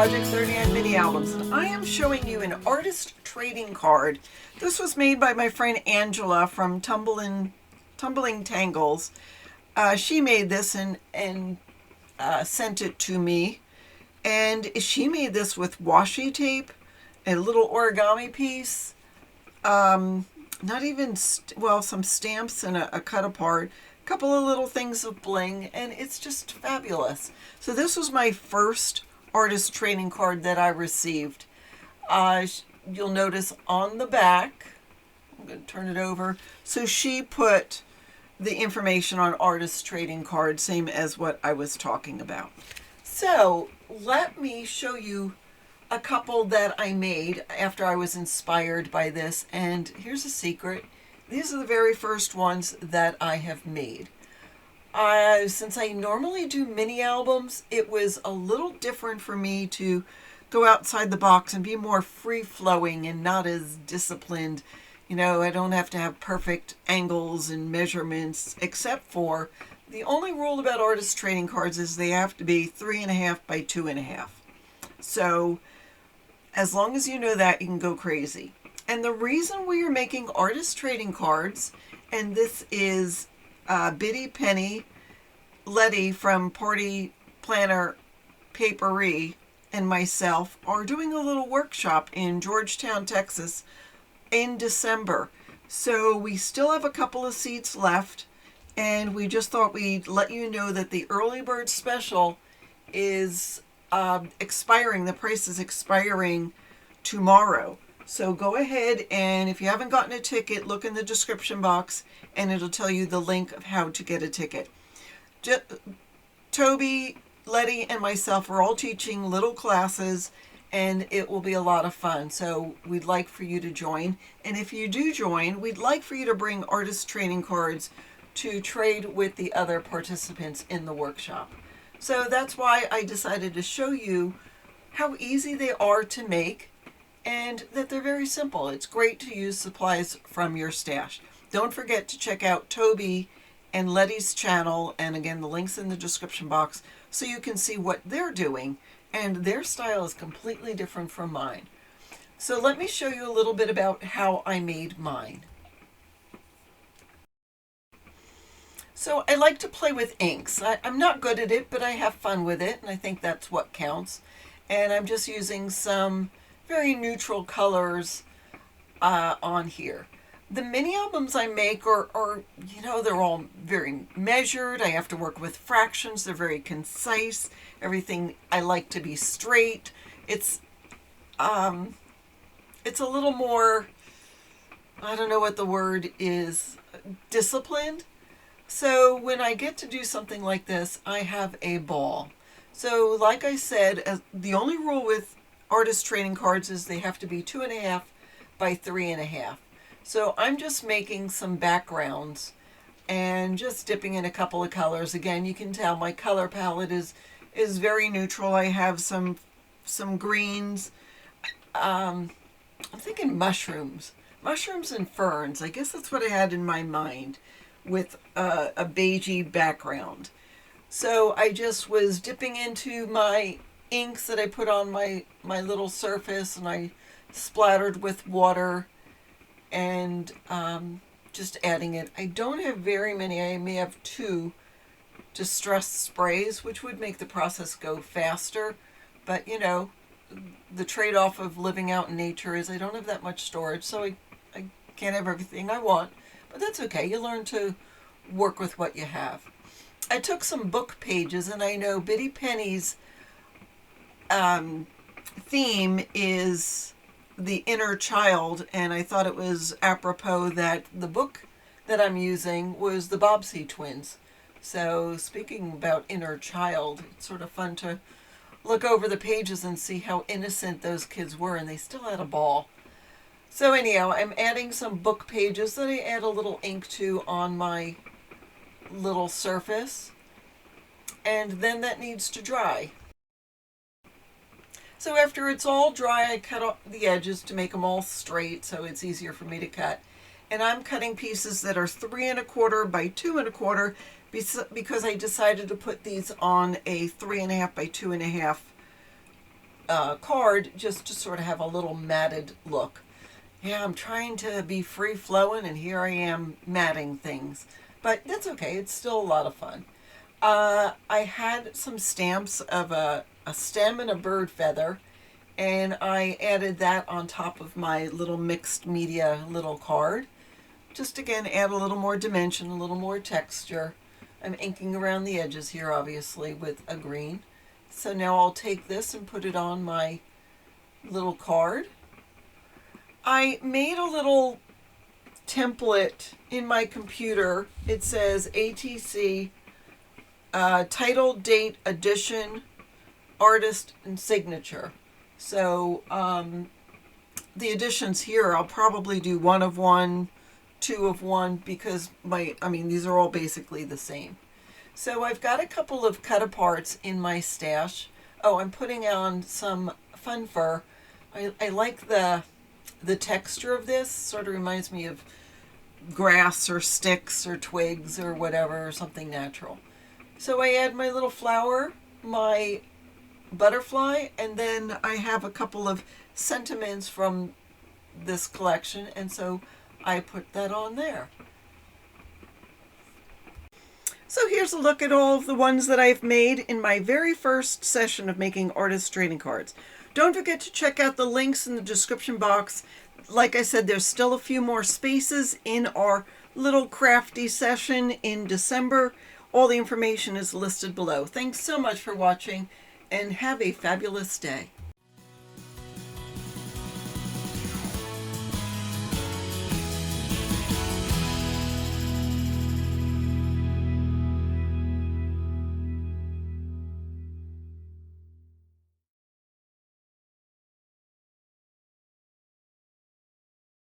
Project 39 mini albums, and I am showing you an artist trading card. This was made by my friend Angela from Tumbling Tangles. She made this and sent it to me, and she made this with washi tape, a little origami piece, not even some stamps and a cut apart, a couple of little things of bling, and it's just fabulous. So this was my first artist trading card that I received. You'll notice on the back, I'm going to turn it over, so she put the information on artist trading card, same as what I was talking about. So let me show you a couple that I made after I was inspired by this, and here's a secret. These are the very first ones that I have made. Since I normally do mini albums, it was a little different for me to go outside the box and be more free-flowing and not as disciplined. You know, I don't have to have perfect angles and measurements, except for the only rule about artist trading cards is they have to be 3.5 by 2.5. So as long as you know that, you can go crazy. And the reason we are making artist trading cards, and this is Biddy Penny Letty from Planner Papery and myself are doing a little workshop in Georgetown, Texas in December. So we still have a couple of seats left, and we just thought we'd let you know that the early bird special is expiring. The price is expiring tomorrow. So go ahead, and if you haven't gotten a ticket, look in the description box and it'll tell you the link of how to get a ticket. Toby, Letty, and myself are all teaching little classes, and it will be a lot of fun. So we'd like for you to join. And if you do join, we'd like for you to bring artist trading cards to trade with the other participants in the workshop. So that's why I decided to show you how easy they are to make and that they're very simple. It's great to use supplies from your stash. Don't forget to check out Toby and Letty's channel, and again, the link's in the description box, so you can see what they're doing, and their style is completely different from mine. So let me show you a little bit about how I made mine. So I like to play with inks. I'm not good at it, but I have fun with it, and I think that's what counts. And I'm just using some very neutral colors on here. The mini albums I make are, you know, they're all very measured. I have to work with fractions. They're very concise. Everything I like to be straight. It's a little more, I don't know what the word is, disciplined. So when I get to do something like this, I have a ball. So like I said, the only rule with artist trading cards is they have to be 2.5 by 3.5. So I'm just making some backgrounds and just dipping in a couple of colors. Again, you can tell my color palette is very neutral. I have some greens. I'm thinking mushrooms and ferns. I guess that's what I had in my mind with a beigey background. So I just was dipping into my inks that I put on my little surface, and I splattered with water and just adding it. I don't have very many. I may have 2 distressed sprays, which would make the process go faster. But you know, the trade-off of living out in nature is I don't have that much storage, so I can't have everything I want. But that's okay. You learn to work with what you have. I took some book pages, and I know Biddy Penny's theme is the inner child, and I thought it was apropos that the book that I'm using was the Bobbsey twins. So speaking about inner child, it's sort of fun to look over the pages and see how innocent those kids were, and they still had a ball. So anyhow, I'm adding some book pages that I add a little ink to on my little surface, and then that needs to dry. So after it's all dry, I cut off the edges to make them all straight so it's easier for me to cut. And I'm cutting pieces that are 3.25 by 2.25 because I decided to put these on a 3.5 by 2.5 card just to sort of have a little matted look. Yeah, I'm trying to be free flowing, and here I am matting things, but that's okay. It's still a lot of fun. I had some stamps of a stem and a bird feather, and I added that on top of my little mixed media little card. Just again, add a little more dimension, a little more texture. I'm inking around the edges here, obviously, with a green. So now I'll take this and put it on my little card. I made a little template in my computer. It says ATC, title, date, edition, artist, and signature. So the editions here, I'll probably do 1 of 1, 2 of 1, because these are all basically the same. So I've got a couple of cut aparts in my stash. Oh, I'm putting on some fun fur. I like the texture of this. Sort of reminds me of grass or sticks or twigs or whatever, or something natural. So I add my little flower, my butterfly, and then I have a couple of sentiments from this collection, and so I put that on there. So here's a look at all of the ones that I've made in my very first session of making artist trading cards. Don't forget to check out the links in the description box. Like I said, there's still a few more spaces in our little crafty session in December. All the information is listed below. Thanks so much for watching, and have a fabulous day.